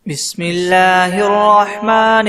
بسم الله الرحمن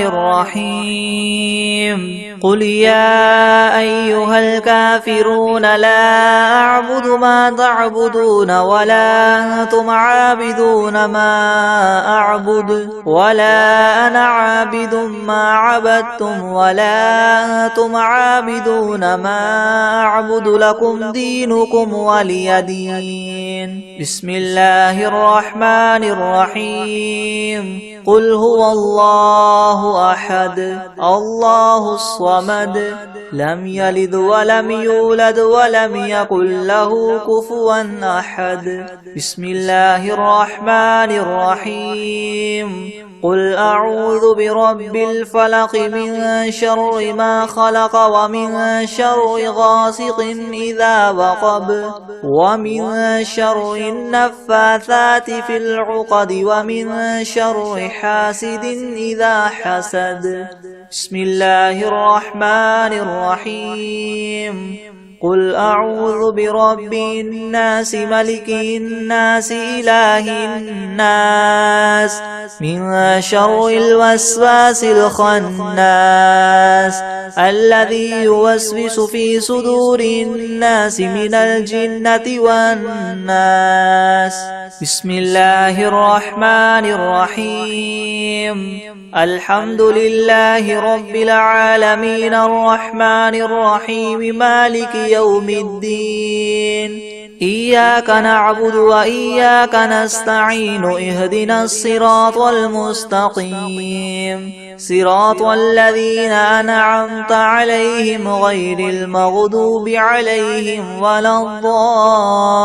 الرحيم قل يا أيها الكافرون لا أعبد ما تعبدون ولا أنتم عابدون ما أعبد ولا أنا عابد ما عبدتم ولا أنتم عابدون ما أعبد لكم دينكم ولي دين. بسم الله الرحمن الرحيم قل هو الله أحد الله الصمد لم يلد ولم يولد ولم يكن له كفوا أحد. بسم الله الرحمن الرحيم قل أعوذ برب الفلق من شر ما خلق ومن شر غاسق إذا وقب ومن شر النفاثات في العقد ومن شر حاسد إذا حسد. بسم الله الرحمن الرحيم قل أعوذ برب الناس ملك الناس إله الناس من شر الوسواس الخناس الذي يوسوس في صدور الناس من الجنة والناس. بسم الله الرحمن الرحيم الحمد لله رب العالمين الرحمن الرحيم مالك يوم الدين إياك نعبد وإياك نستعين اهدنا الصراط المستقيم صراط الذين أنعمت عليهم غير المغضوب عليهم ولا الضالين.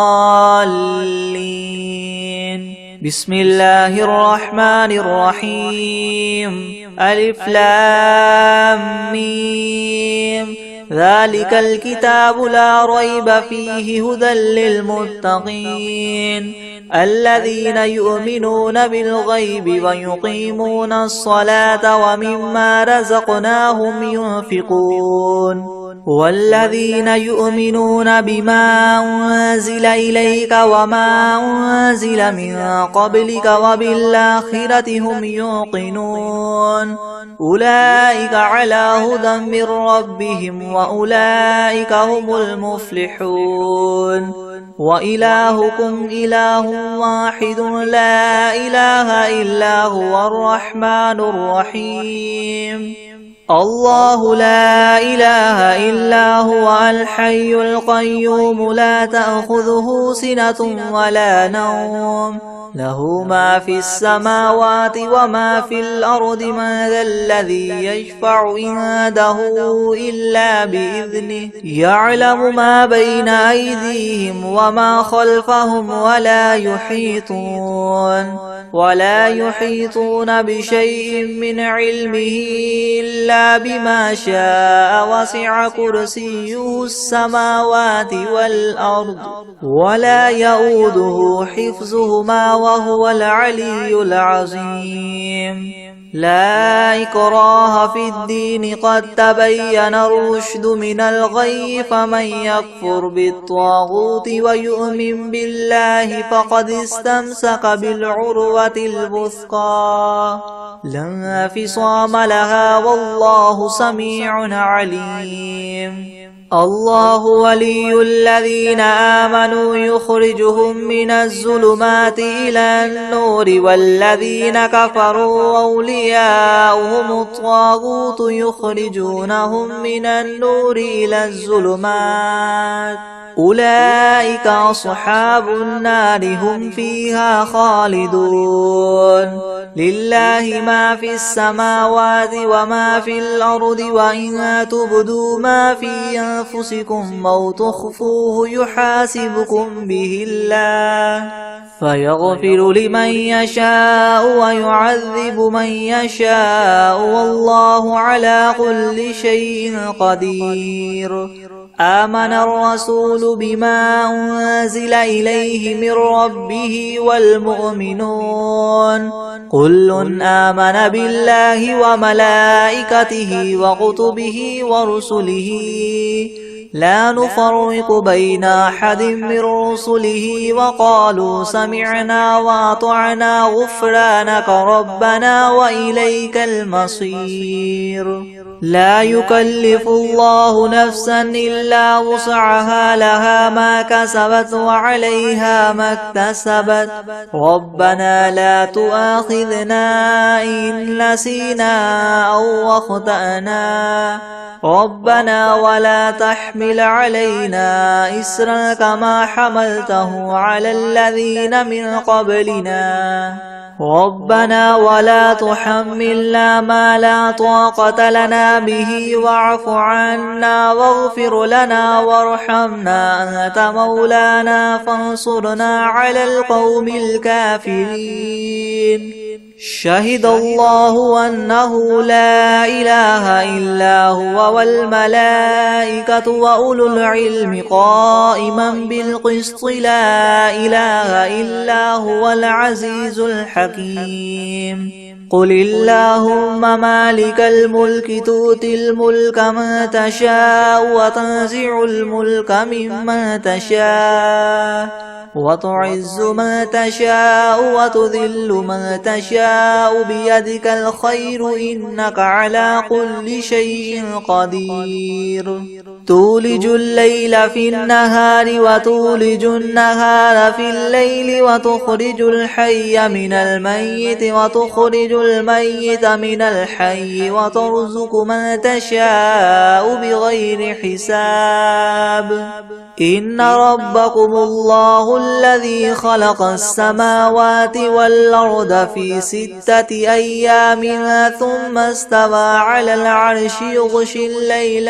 بسم الله الرحمن الرحيم ألف لام ميم ذلك الكتاب لا ريب فيه هدى للمتقين الذين يؤمنون بالغيب ويقيمون الصلاة ومما رزقناهم ينفقون والذين يؤمنون بما أنزل إليك وما أنزل من قبلك وبالآخرة هم يوقنون أولئك على هدى من ربهم وأولئك هم المفلحون. وإلهكم إله واحد لا إله إلا هو الرحمن الرحيم الله لا إله إلا هو الحي القيوم لا تأخذه سنة ولا نوم له ما في السماوات وما في الأرض من ذا الذي يشفع عنده إلا بإذنه يعلم ما بين أيديهم وما خلفهم ولا يحيطون بشيء من علمه إلا بما شاء وسع كرسيه السماوات والأرض ولا يؤوده حفظهما وهو العلي العظيم. لا إكراه في الدين قد تبين الرشد من الغي فمن يكفر بالطاغوت ويؤمن بالله فقد استمسك بالعروة الوثقى لا انفصام لها والله سميع عليم. الله ولي الذين آمنوا يخرجهم من الظلمات إلى النور والذين كفروا أولياؤهم الطاغوت يخرجونهم من النور إلى الظلمات أولئك أصحاب النار هم فيها خالدون. لله ما في السماوات وما في الأرض وإن تبدوا ما في أنفسكم أو تخفوه يحاسبكم به الله فيغفر لمن يشاء ويعذب من يشاء والله على كل شيء قدير. آمن الرسول بما أنزل إليه من ربه والمؤمنون كل آمن بالله وملائكته وكتبه ورسله لا نفرق بين أحد من رسله وقالوا سمعنا وأطعنا غفرانك ربنا وإليك المصير. لا يكلف الله نفسا إلا وسعها لها ما كسبت وعليها ما اكتسبت ربنا لا تؤاخذنا إن نسينا أو أخطأنا ربنا ولا تحمل علينا إسرا كما حملته على الذين من قبلنا ربنا ولا تحملنا ما لا طاقة لنا به واعف عنا واغفر لنا وارحمنا أنت مولانا فانصرنا على القوم الكافرين. شهد الله أنه لا إله إلا هو والملائكة وأولو العلم قائما بالقسط لا إله إلا هو العزيز الحكيم. قل اللهم مالك الملك تؤتي الملك من تشاء وتنزع الملك ممن تشاء وتعز من تشاء وتذل من تشاء بيدك الخير إنك على كل شيء قدير. تولج الليل في النهار وتولج النهار في الليل وتخرج الحي من الميت وتخرج الميت من الحي وترزق من تشاء بغير حساب. إن ربكم الله الذي خلق السماوات والأرض في 6 أيام ثم استوى على العرش يغشي الليل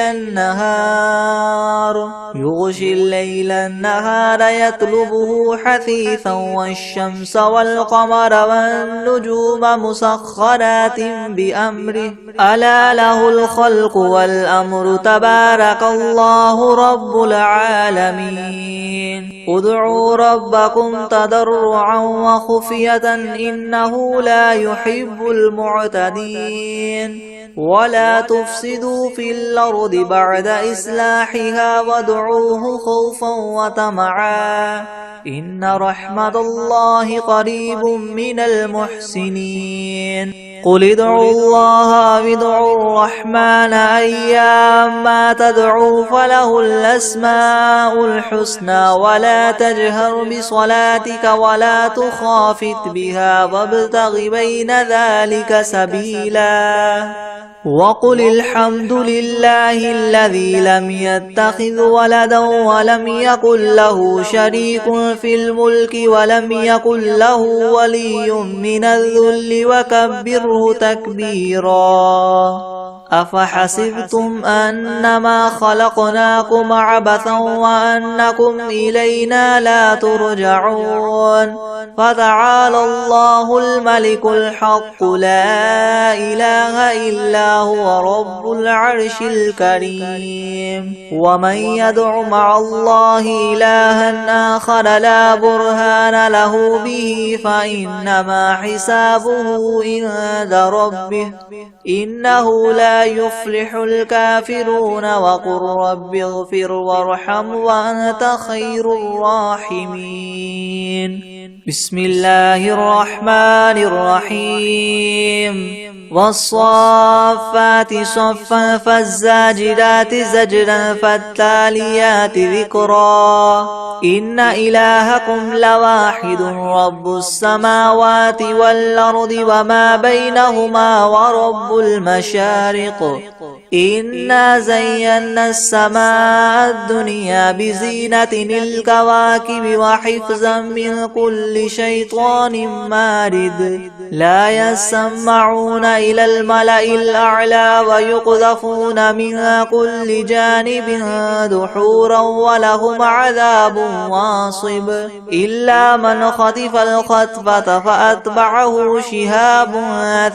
النهار يطلبه حثيثا والشمس والقمر والنجوم مسخرات بأمره ألا له الخلق والأمر تبارك الله رب العالمين. ادعوا ربكم تضرعا وخفية إنه لا يحب المعتدين. ولا تفسدوا في الأرض بعد إصلاحها وادعوه خوفا وطمعا إن رحمة الله قريب من المحسنين. قل ادعوا الله وادعوا الرحمن أيما تدعوا فله الأسماء الحسنى ولا تجهر بصلاتك ولا تخافت بها وابتغ بين ذلك سبيلا. وقل الحمد لله الذي لم يتخذ ولدا ولم يكن له شريك في الملك ولم يكن له ولي من الذل وكبره تكبيرا. أفحسبتم أنما خلقناكم عبثا وأنكم إلينا لا ترجعون. فتعالى الله الملك الحق لا إله إلا هو رب العرش الكريم. ومن يدع مع الله إلها آخر لا برهان له به فإنما حسابه عند ربه إنه لا يفلح الكافرون. وقل رب اغفر وارحم وأنت خير الراحمين. بسم الله الرحمن الرحيم. والصافات صفا فالزاجرات زجرا فالتاليات ذكرا. إن إلهكم لواحد رب السماوات والأرض وما بينهما ورب المشارق. إنا زينا السماء الدنيا بزينة الكواكب وحفظا من كل شيطان مارد. لا يسمعون إلى الملأ الأعلى ويقذفون من كل جانب دحورا ولهم عذاب واصب. إلا من خطف الخطفة فأتبعه شهاب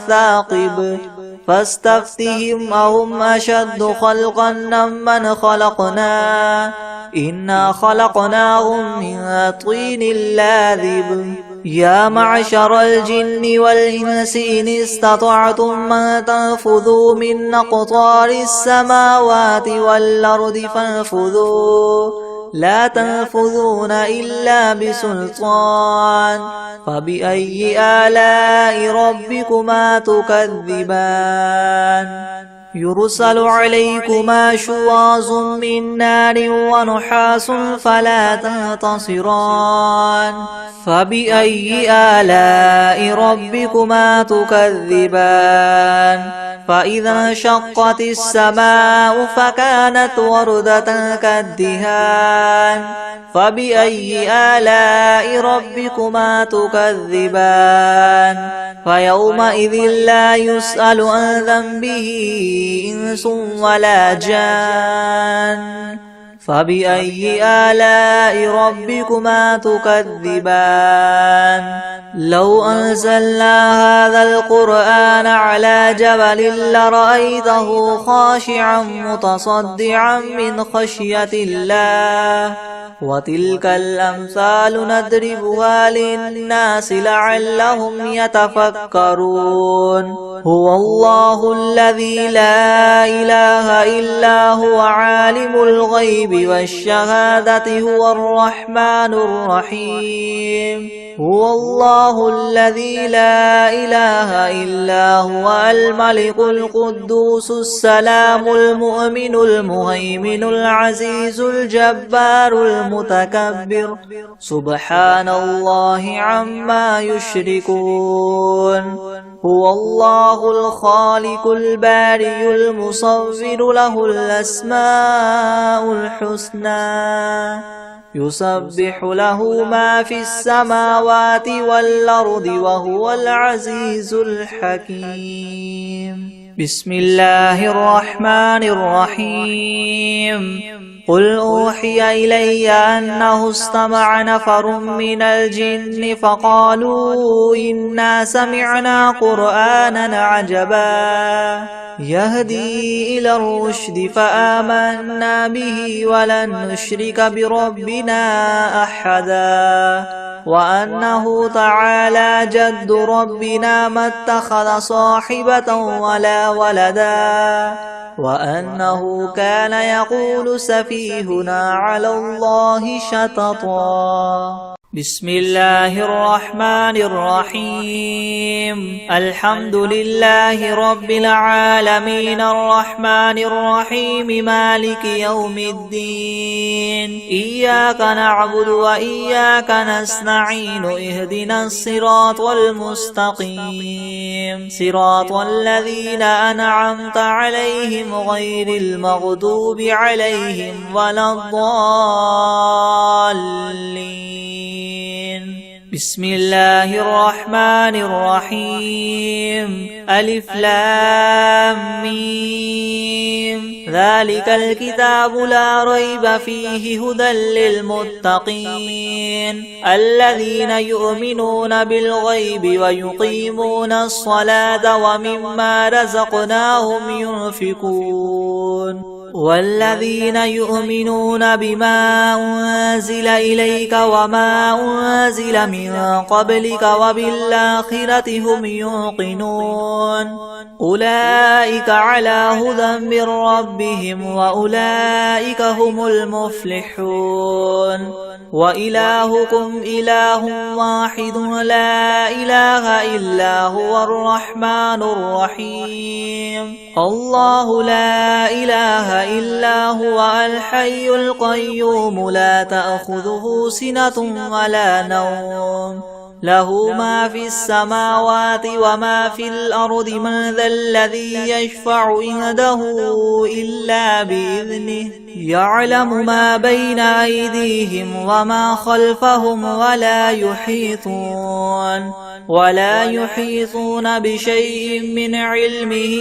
ثاقب. فاستفتهم أهم أشد خلقا ممن خلقنا إنا خلقناهم من طين لاذب. يا معشر الجن والإنس إن استطعتم أن تنفذوا من أقطار السماوات والأرض فانفذوا لا تنفذون إلا بسلطان فبأي آلاء ربكما تكذبان يرسل عليكما شواظ من نار ونحاس فلا تنتصران فبأي آلاء ربكما تكذبان فإذا انشقت السماء فكانت وردة كالدهان فبأي آلاء ربكما تكذبان فيومئذ لا يسأل عن ذنبه إنس ولا جان فبأي آلاء ربكما تكذبان لو أنزلنا هذا القرآن على جبل لرأيته خاشعا متصدعا من خشية الله وتلك الأمثال نضربها للناس لعلهم يتفكرون هو الله الذي لا إله إلا هو عالم الغيب والشهادة هو الرحمن الرحيم هو الله الذي لا إله إلا هو الملك القدوس السلام المؤمن المهيمن العزيز الجبار المتكبر سبحان الله عما يشركون هو الله الخالق البارئ المصور له الأسماء الحسنى يسبح له ما في السماوات والأرض وهو العزيز الحكيم بسم الله الرحمن الرحيم قل أوحي إلي أنه استمع نفر من الجن فقالوا إنا سمعنا قرآنا عجبا يهدي إلى الرشد فآمنا به ولن نشرك بربنا أحدا وأنه تعالى جد ربنا ما اتخذ صاحبة ولا ولدا وأنه كان يقول سفيهنا على الله شططا بسم الله الرحمن الرحيم الحمد لله رب العالمين الرحمن الرحيم مالك يوم الدين إياك نعبد وإياك نستعين اهدنا الصراط المستقيم صراط الذين أنعمت عليهم غير المغضوب عليهم ولا الضالين بسم الله الرحمن الرحيم ألف لام ميم ذلك الكتاب لا ريب فيه هدى للمتقين الذين يؤمنون بالغيب ويقيمون الصلاة ومما رزقناهم ينفقون والذين يؤمنون بما أنزل إليك وما أنزل من قبلك وبالآخرة هم يوقنون أولئك على هدى من ربهم وأولئك هم المفلحون وإلهكم إله واحد لا إله إلا هو الرحمن الرحيم الله لا إله إلا هو الحي القيوم لا تأخذه سنة ولا نوم له ما في السماوات وما في الأرض من ذا الذي يشفع عنده إلا بإذنه يعلم ما بين أيديهم وما خلفهم ولا يحيطون ولا يحيطون بشيء من علمه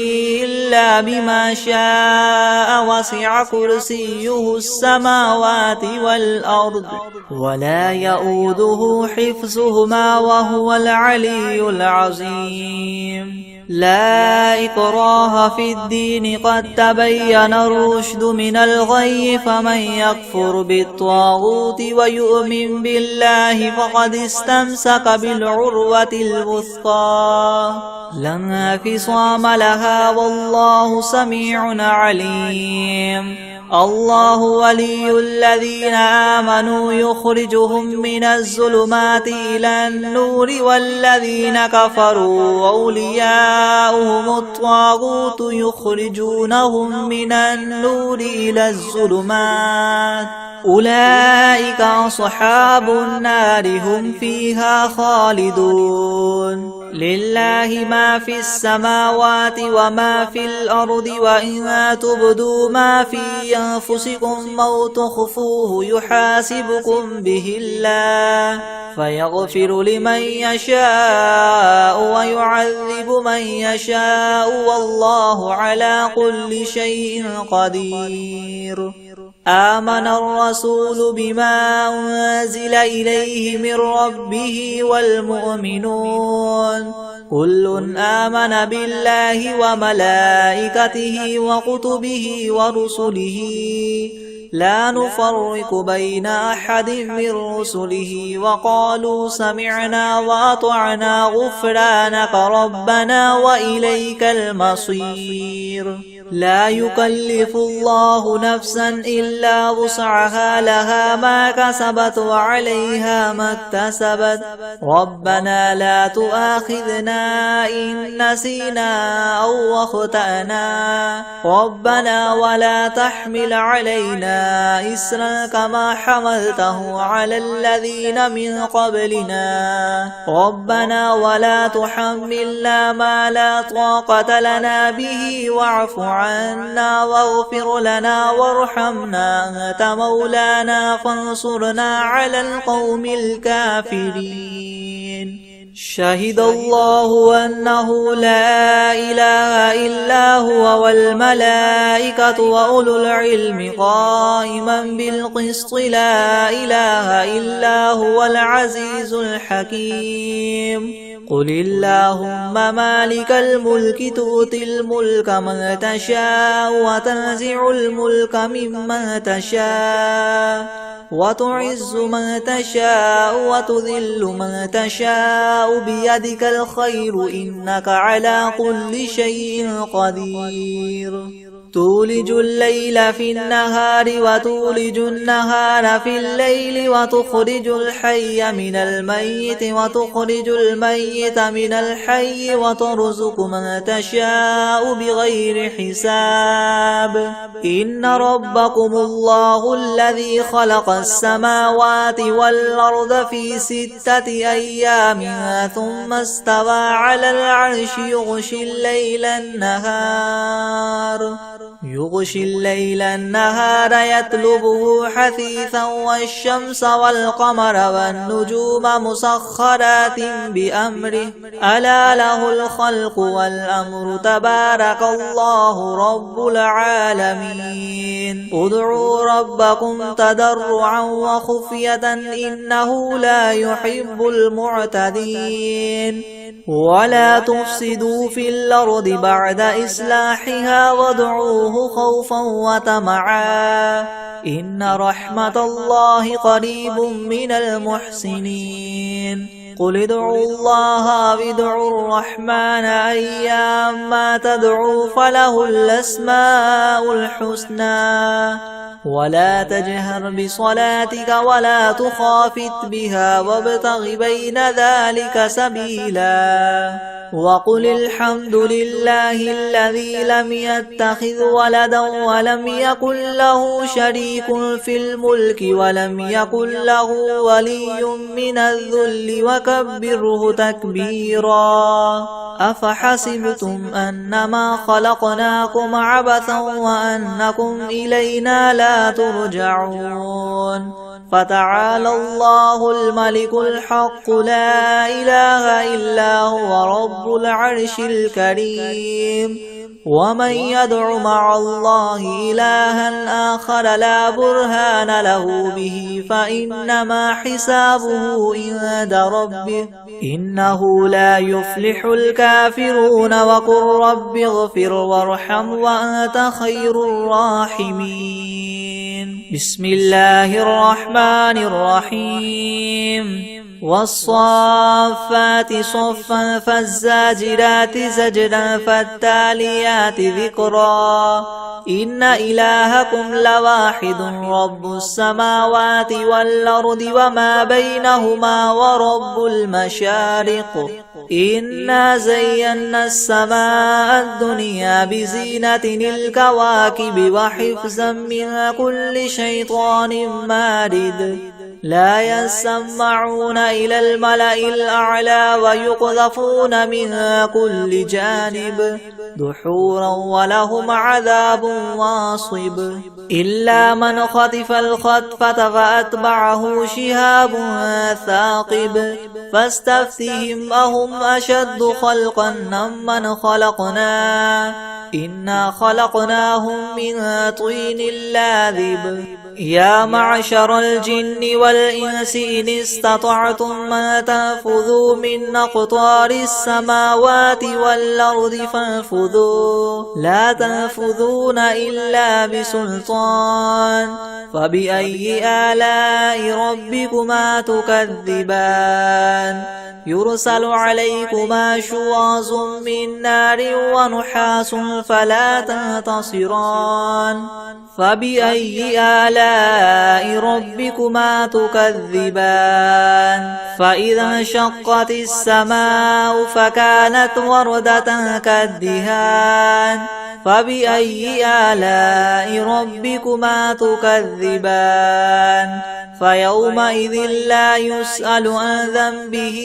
إلا بما شاء وسع كرسيه السماوات والأرض ولا يؤوده حفظهما وهو العلي العظيم لا إكراه في الدين قد تبين الرشد من الغي فمن يكفر بالطاغوت ويؤمن بالله فقد استمسك بالعروة الوثقى لا انفصام لها والله سميع عليم الله ولي الذين آمنوا يخرجهم من الظلمات إلى النور والذين كفروا أولياؤهم الطاغوت يخرجونهم من النور إلى الظلمات أولئك أصحاب النار هم فيها خالدون لله ما في السماوات وما في الأرض وإن تبدوا ما في أنفسكم أو تخفوه يحاسبكم به الله فيغفر لمن يشاء ويعذب من يشاء والله على كل شيء قدير آمن الرسول بما أنزل إليه من ربه والمؤمنون كل آمن بالله وملائكته وكتبه ورسله لا نفرق بين أحد من رسله وقالوا سمعنا وأطعنا غفرانك ربنا وإليك المصير لا يكلف الله نفسا إلا وسعها لها ما كسبت وعليها ما اكتسبت ربنا لا تؤاخذنا إن نسينا أو أخطأنا ربنا ولا تحمل علينا إسرا كما حملته على الذين من قبلنا ربنا ولا تحملنا ما لا طاقة لنا به واعف عنا واغفر لنا وارحمنا أنت مولانا فانصرنا على القوم الكافرين شهد الله أنه لا إله إلا هو والملائكة وأولو العلم قائما بالقسط لا إله إلا هو العزيز الحكيم قل اللهم مالك الملك تؤتي الملك من تشاء وتنزع الملك ممن تشاء وتعز من تشاء وتذل من تشاء بيدك الخير إنك على كل شيء قدير تولج الليل في النهار وتولج النهار في الليل وتخرج الحي من الميت وتخرج الميت من الحي وترزق من تشاء بغير حساب إن ربكم الله الذي خلق السماوات والأرض في 6 أيام ثم استوى على العرش يغشي الليل النهار يطلبه حثيثا والشمس والقمر والنجوم مسخرات بأمره ألا له الخلق والأمر تبارك الله رب العالمين ادعوا ربكم تضرعا وخفية إنه لا يحب المعتدين ولا تفسدوا في الأرض بعد إصلاحها وادعوه خوفا وطمعا إن رحمة الله قريب من المحسنين قل ادعوا الله وادعوا الرحمن أيما تدعوا فله الأسماء الحسنى ولا تجهر بصلاتك ولا تخافت بها وابتغ بين ذلك سبيلا وقل الحمد لله الذي لم يتخذ ولدا ولم يكن له شريك في الملك ولم يكن له ولي من الذل وكبره تكبيرا أفحسبتم أنما خلقناكم عبثا وأنكم إلينا لا ترجعون فتعالى الله الملك الحق لا إله إلا هو رب العرش الكريم ومن يدع مع الله إلها آخر لا برهان له به فإنما حسابه عند ربه إنه لا يفلح الكافرون وقل رب اغفر وارحم وأنت خير الراحمين بسم الله الرحمن الرحيم والصافات صفا فالزاجرات زجرا فالتاليات ذكرا إن إلهكم لواحد رب السماوات والأرض وما بينهما ورب المشارق إنا زينا السماء الدنيا بزينة الكواكب وحفظا من كل شيطان مارد لا يسمعون إلى الملأ الأعلى ويقذفون من كل جانب دحورا ولهم عذاب واصب إلا من خطف الخطفة فأتبعه شهاب ثاقب فاستفتهم أهم أشد خلقا ممن خلقنا إنا خلقناهم من طين لاذب يا معشر الجن والإنس إن استطعتم أن تنفذوا من أقطار السماوات والأرض فانفذوا لا تنفذون إلا بسلطان فبأي آلاء ربكما تكذبان يرسل عليكما شواظ من نار ونحاس فلا تنتصران فبأي آلاء ربكما تكذبان فإذا انشقت السماء فكانت وردة كالدهان فبأي آلاء ربكما تكذبان فيومئذ لا يسأل عن ذنبه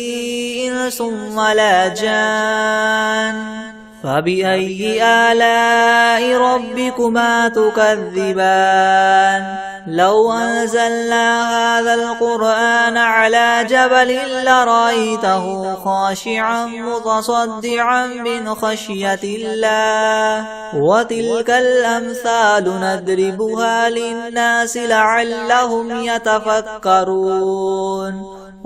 إنس ولا جان فبأي آلاء ربكما تكذبان لو أنزلنا هذا القرآن على جبل لرأيته خاشعا متصدعا من خشية الله وتلك الأمثال نضربها للناس لعلهم يتفكرون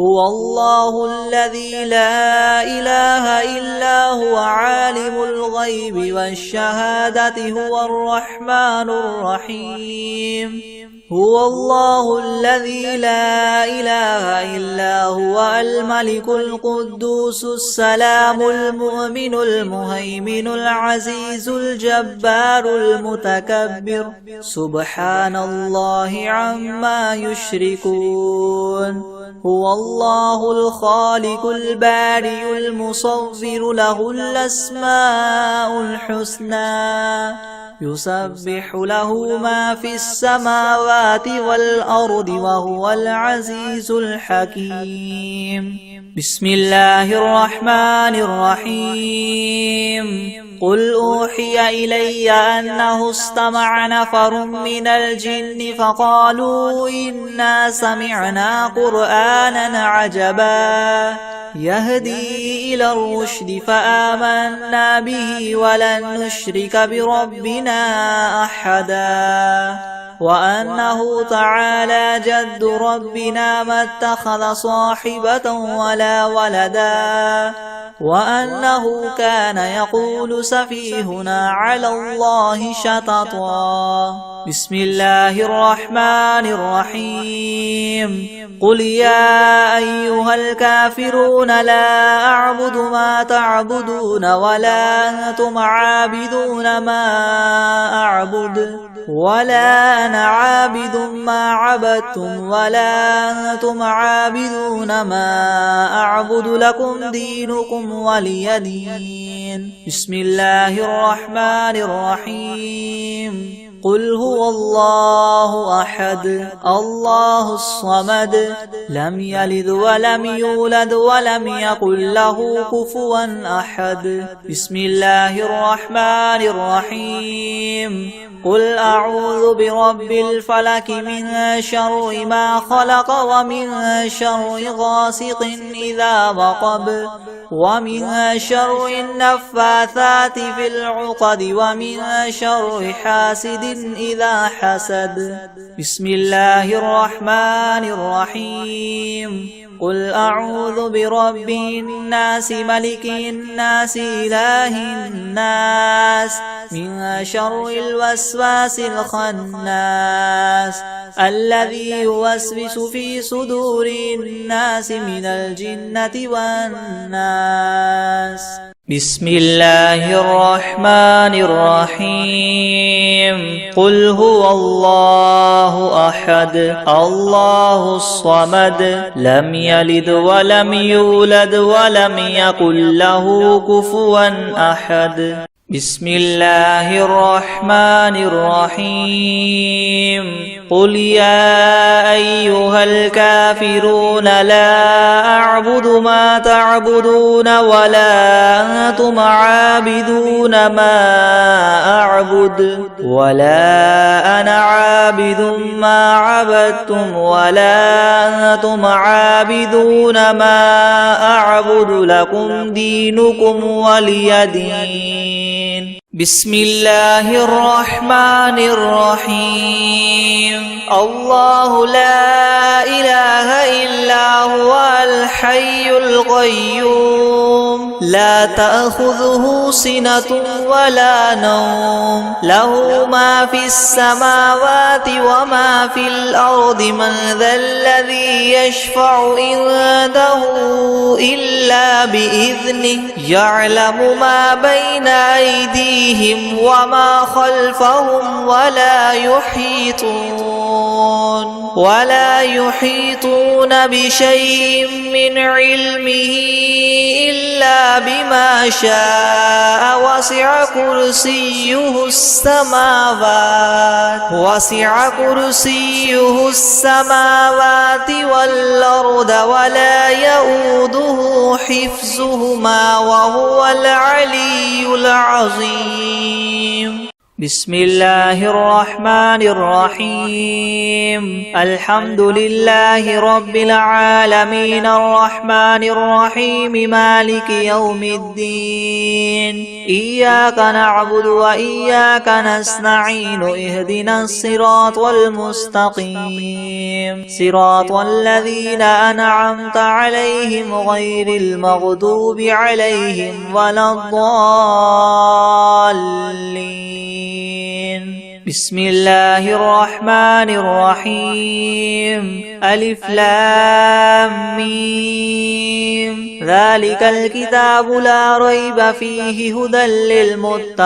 هو الله الذي لا إله إلا هو عالم الغيب والشهادة هو الرحمن الرحيم هو الله الذي لا إله إلا هو الملك القدوس السلام المؤمن المهيمن العزيز الجبار المتكبر سبحان الله عما يشركون هو الله الخالق البارئ المصور له الأسماء الحسنى يسبح له ما في السماوات والأرض وهو العزيز الحكيم بسم الله الرحمن الرحيم قل أوحي إلي أنه استمع نفر من الجن فقالوا إنا سمعنا قرآنا عجبا يهدي إلى الرشد فآمنا به ولن نشرك بربنا أحدا وأنه تعالى جد ربنا ما اتخذ صاحبة ولا ولدا وأنه كان يقول سفيهنا على الله شططا بسم الله الرحمن الرحيم قل يا أيها الكافرون لا أعبد ما تعبدون ولا أنتم عابدون ما أعبد ولا أنا عابد ما عبدتم ولا أنتم عابدون ما أعبد لكم دينكم ولي دين بسم الله الرحمن الرحيم قل هو الله أحد الله الصمد لم يلد ولم يولد ولم يكن له كفوا أحد. بسم الله الرحمن الرحيم. قل أعوذ برب الفلك من شر ما خلق ومن شر غاسق إذا وقب ومن شر النفاثات في العقد ومن شر حاسد إذا حسد. بسم الله الرحمن الرحيم. قل أعوذ برب الناس ملك الناس إله الناس من شر الوسواس الخناس الذي يوسوس في صدور الناس من الجنة والناس. بسم الله الرحمن الرحيم. قل هو الله أحد الله الصمد لم يلد ولم يولد ولم يكن له كفوا أحد. بسم الله الرحمن الرحيم. قل يا أيها الكافرون لا أعبد ما تعبدون ولا أنتم عابدون ما أعبد ولا أنا عابد ما عبدتم ولا أنتم عابدون ما أعبد لكم دينكم ولي دين. بسم الله الرحمن الرحيم. الله لا إله إلا هو الحي القيوم لا تأخذه سنة ولا نوم له ما في السماوات وما في الأرض من ذا الذي يشفع عنده إلا بإذنه يعلم ما بين أيديهم وما خلفهم ولا يحيطون بشيء من علمه إلا بما شاء وسع كرسيه السماوات والأرض ولا يؤوده حفظهما وهو العلي العظيم. بسم الله الرحمن الرحيم. الحمد لله رب العالمين الرحمن الرحيم مالك يوم الدين إياك نعبد وإياك نستعين اهدنا الصراط المستقيم صراط الذين أنعمت عليهم غير المغضوب عليهم ولا الضالين. بسم الله الرحمن الرحيم. ألف لام ميم ذلك الكتاب لا ريب فيه هدى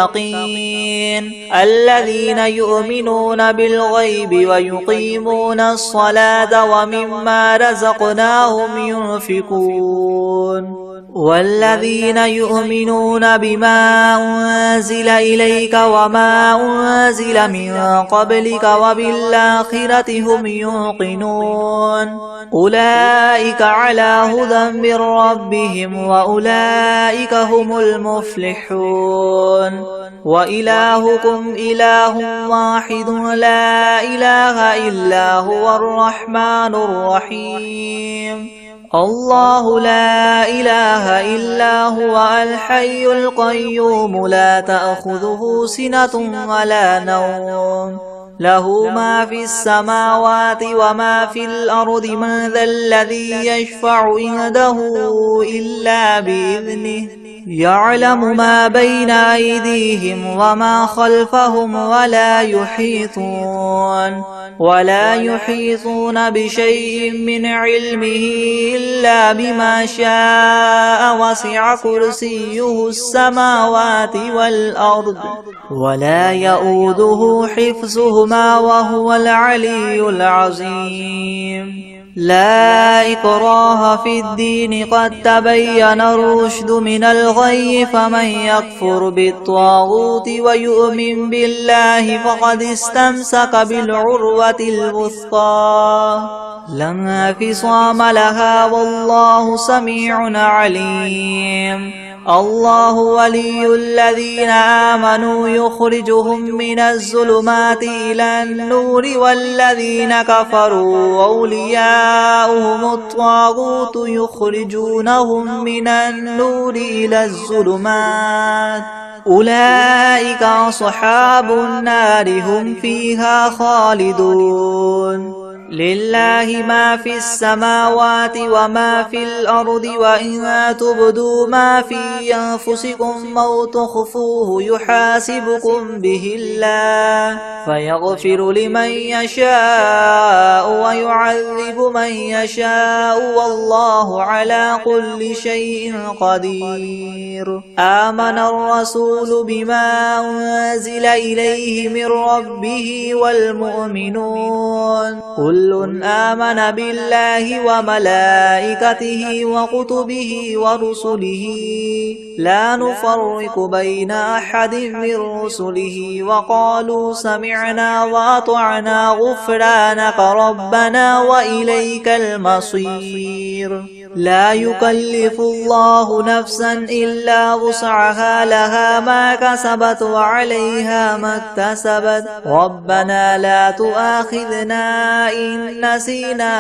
للمتقين الذين يؤمنون بالغيب ويقيمون الصلاة ومما رزقناهم ينفقون والذين يؤمنون بما أنزل إليك وما أنزل من قبلك وبالآخرة هم يوقنون أولئك على هدى من ربهم وأولئك هم المفلحون. وإلهكم إله واحد لا إله إلا هو الرحمن الرحيم. الله لا إله إلا هو الحي القيوم لا تأخذه سنة ولا نوم له ما في السماوات وما في الأرض من ذا الذي يشفع عنده إلا بإذنه يعلم ما بين أيديهم وما خلفهم ولا يحيطون بشيء من علمه إلا بما شاء وسع كرسيه السماوات والأرض ولا يؤوده حفظهما وهو العلي العظيم. لا إكراه في الدين قد تبين الرشد من الغي فمن يكفر بالطاغوت ويؤمن بالله فقد استمسك بالعروة الوثقى لا انفصام لها والله سميع عليم. الله ولي الذين آمنوا يخرجهم من الظلمات إلى النور والذين كفروا أولياؤهم الطاغوت يخرجونهم من النور إلى الظلمات أولئك أصحاب النار هم فيها خالدون. لله ما في السماوات وما في الأرض وإن تبدوا ما في أنفسكم أو تخفوه يحاسبكم به الله فيغفر لمن يشاء ويعذب من يشاء والله على كل شيء قدير. آمن الرسول بما أنزل إليه من ربه والمؤمنون كل آمن بالله وملائكته وكتبه ورسله لا نفرق بين أحد من رسله وقالوا سمعنا وأطعنا غفرانك ربنا وإليك المصير. لا يكلف الله نفسا إلا وسعها لها ما كسبت وعليها ما اكتسبت ربنا لا تؤاخذنا إن نسينا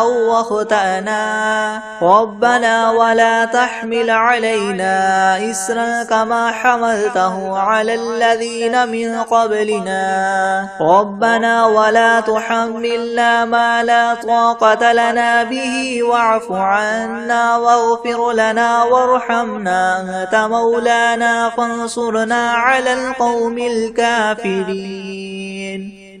أو أخطأنا ربنا ولا تحمل علينا إسرا كما حملته على الذين من قبلنا ربنا ولا تحملنا ما لا طاقة لنا به واعف عنا واغفر لنا وارحمنا أنت مولانا فانصرنا على القوم الكافرين.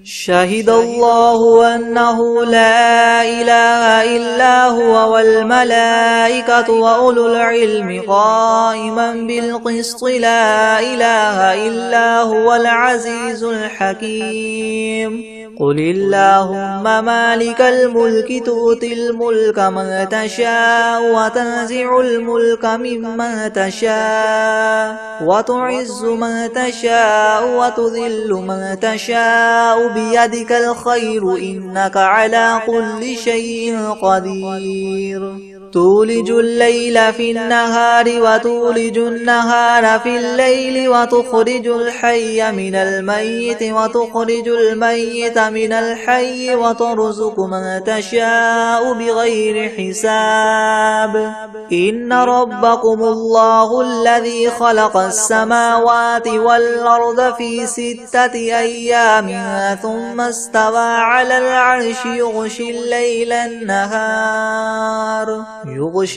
شهد الله أنه لا إله إلا هو والملائكة وأولو العلم قائما بالقسط لا إله إلا هو العزيز الحكيم. قل اللهم مالك الملك تؤتي الملك من تشاء وتنزع الملك ممن تشاء وتعز من تشاء وتذل من تشاء بيدك الخير إنك على كل شيء قدير. تولج الليل في النهار وتولج النهار في الليل وتخرج الحي من الميت وتخرج الميت من الحي وترزق من تشاء بغير حساب. إن ربكم الله الذي خلق السماوات والأرض في 6 أيام ثم استوى على العرش يغشي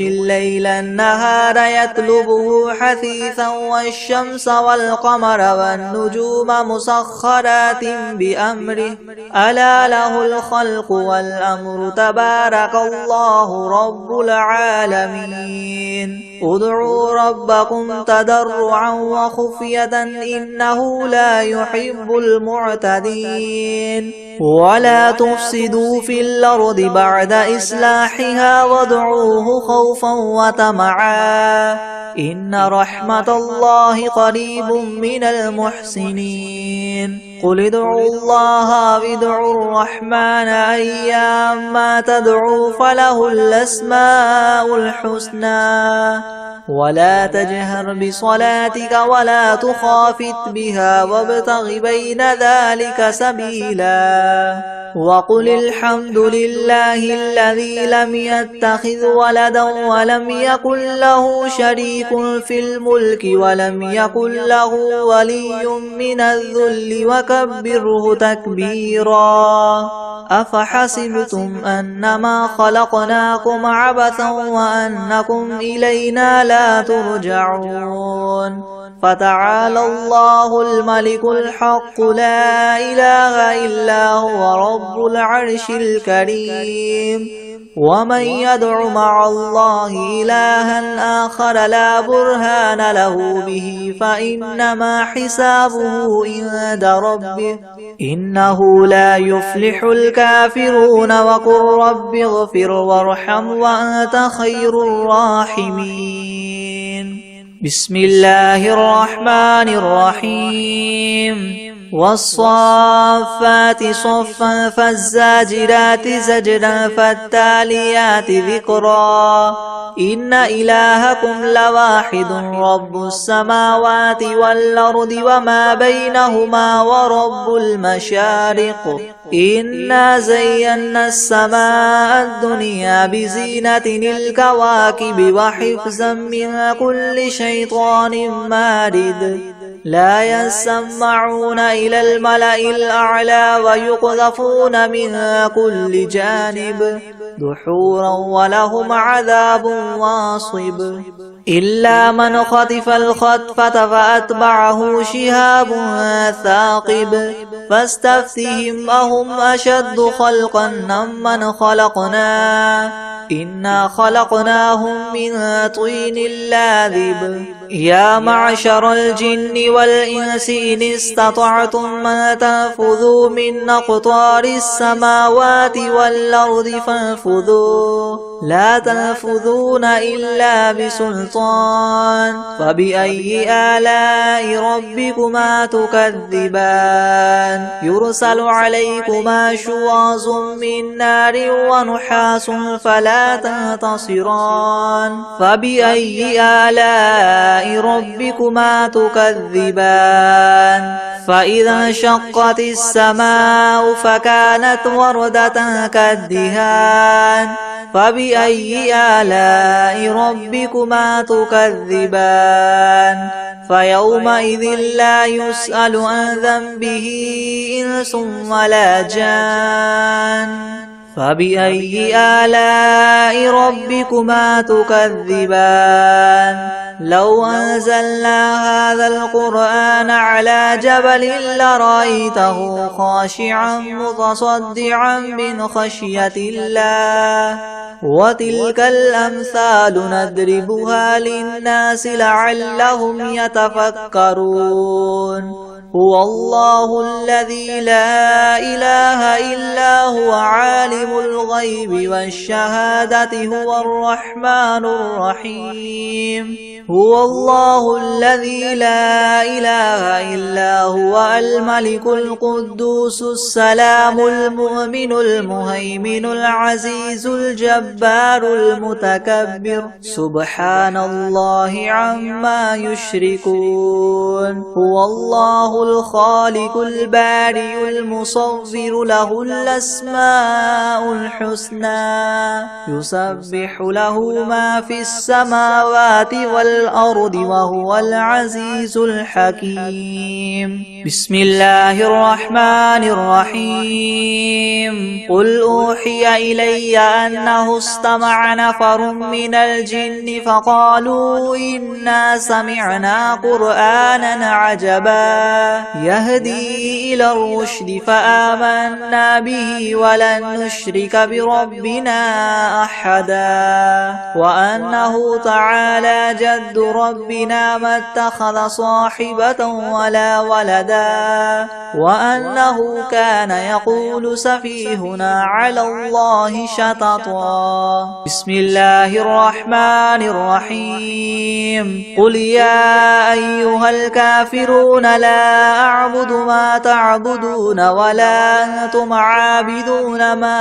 الليل النهار يطلبه حثيثا والشمس والقمر والنجوم مسخرات بأمره ألا له الخلق والأمر تبارك الله رب العالمين. ادعوا ربكم تضرعا وخفية إنه لا يحب المعتدين. ولا تفسدوا في الأرض بعد إصلاحها وادعوه خوفا وطمعا إن رحمة الله قريب من المحسنين. قل ادعوا الله وادعوا الرحمن أيما تدعوا فله الأسماء الحسنى ولا تجهر بصلاتك ولا تخافت بها وابتغ بين ذلك سبيلا. وقل الحمد لله الذي لم يتخذ ولدا ولم يكن له شريك في الملك ولم يكن له ولي من الذل وكبره تكبيرا. أفحسبتم أنما خلقناكم عبثا وأنكم إلينا لا ترجعون. فتعالى الله الملك الحق لا إله إلا هو رب العرش الكريم. ومن يدع مع الله إلها آخر لا برهان له به فإنما حسابه عند ربه إنه لا يفلح الكافرون وقل رب اغفر وارحم وأنت خير الراحمين بسم الله الرحمن الرحيم والصافات صفا فالزاجرات زجرا فالتاليات ذكرا إن إلهكم لواحد رب السماوات والأرض وما بينهما ورب المشارق إنا زينا السماء الدنيا بزينة الكواكب وحفظا من كل شيطان مارد لا يسمعون إلى الملأ الأعلى ويقذفون من كل جانب دحورا ولهم عذاب واصب إلا من خطف الخطفة فأتبعه شهاب ثاقب فاستفتهم أهم أشد خلقا أمن خلقنا إنا خلقناهم من طين لاذب يا معشر الجن والإنس إن استطعتم أن تنفذوا من أقطار السماوات والأرض فانفذوا لا تنفذون إلا بسلطان فبأي آلاء ربكما تكذبان يرسل عليكما شواظ من نار ونحاس فلا تنتصران فبأي آلاء ربكما تكذبان فإذا انشقت السماء فكانت وردة كالدهان فبأي آلاء ربكما تكذبان فيومئذ لا يسأل عن ذنبه إنس ولا جان فبأي آلاء ربكما تكذبان لو أنزلنا هذا القرآن على جبل لرأيته خاشعا متصدعا من خشية الله وتلك الأمثال نضربها للناس لعلهم يتفكرون هو الله الذي لا إله إلا هو عالم الغيب والشهادة هو الرحمن الرحيم هو الله الذي لا إله إلا هو الملك القدوس السلام المؤمن المهيمن العزيز الجبار المتكبر سبحان الله عما يشركون هو الله الخالق البارئ المصور له الأسماء الحسنى يسبح له ما في السماوات والأرض وهو العزيز الحكيم بسم الله الرحمن الرحيم قل أوحي إلي أنه استمع نفر من الجن فقالوا إنا سمعنا قرآنا عجبا يهدي إلى الرشد فآمنا به ولن نشرك بربنا أحدا وأنه تعالى جد ربنا ما اتخذ صاحبة ولا ولدا وأنه كان يقول سفيهنا على الله شططا بسم الله الرحمن الرحيم قل يا أيها الكافرون لا أعبد ما تعبدون ولا أنتم عابدون ما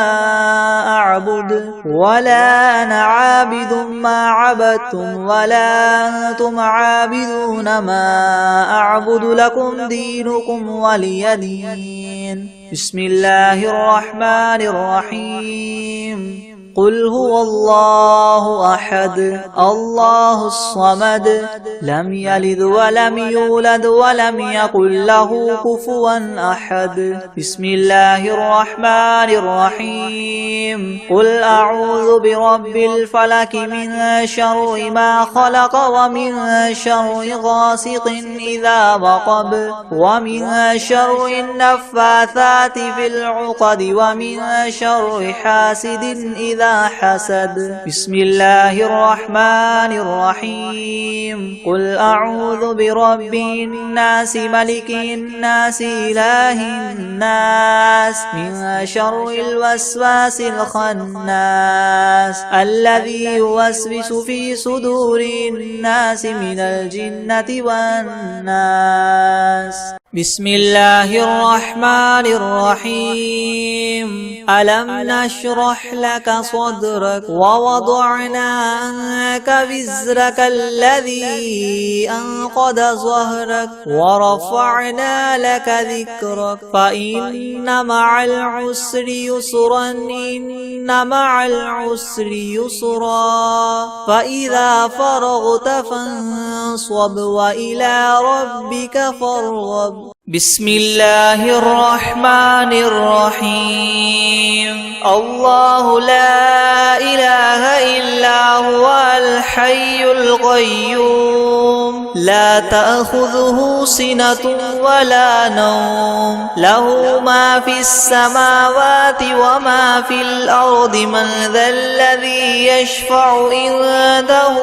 أعبد ولا أنا عابد ما عبدتم ولا أنتم عابدون ما أعبد لكم دينكم ولي دين بسم الله الرحمن الرحيم قل هو الله أحد الله الصمد لم يلد ولم يولد ولم يكن له كفوا أحد بسم الله الرحمن الرحيم قل أعوذ برب الفلك من شر ما خلق ومن شر غاسق إذا وقب ومن شر النفاثات في العقد ومن شر حاسد إذا إذا حسد. بسم الله الرحمن الرحيم. قل أعوذ برب الناس ملك الناس إله الناس من شر الوسواس الخناس الذي يوسوس في صدور الناس من الجنة والناس. بسم الله الرحمن الرحيم. ألم نشرح لك صدرك ووضعنا عنك وزرك الذي أنقض ظهرك ورفعنا لك ذكرك فإن مع العسر يسرا إن مع العسر يسرا فإذا فرغت فانصب وإلى ربك فارغب. بسم الله الرحمن الرحيم. الله لا إله إلا هو الحي القيوم لا تأخذه سنة ولا نوم له ما في السماوات وما في الأرض من ذا الذي يشفع عنده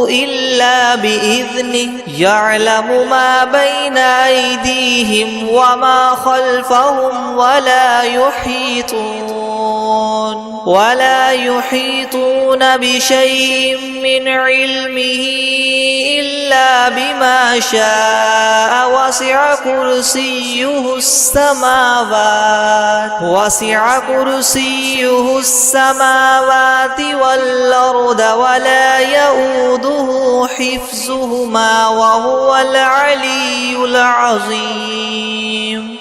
إلا بإذنه يعلم ما بين أيديهم وما خلفهم ولا يحيطون بشيء من علمه إلا بما شاء وسع كرسيه السماوات والأرض ولا يؤوده حفظهما وهو العلي العظيم.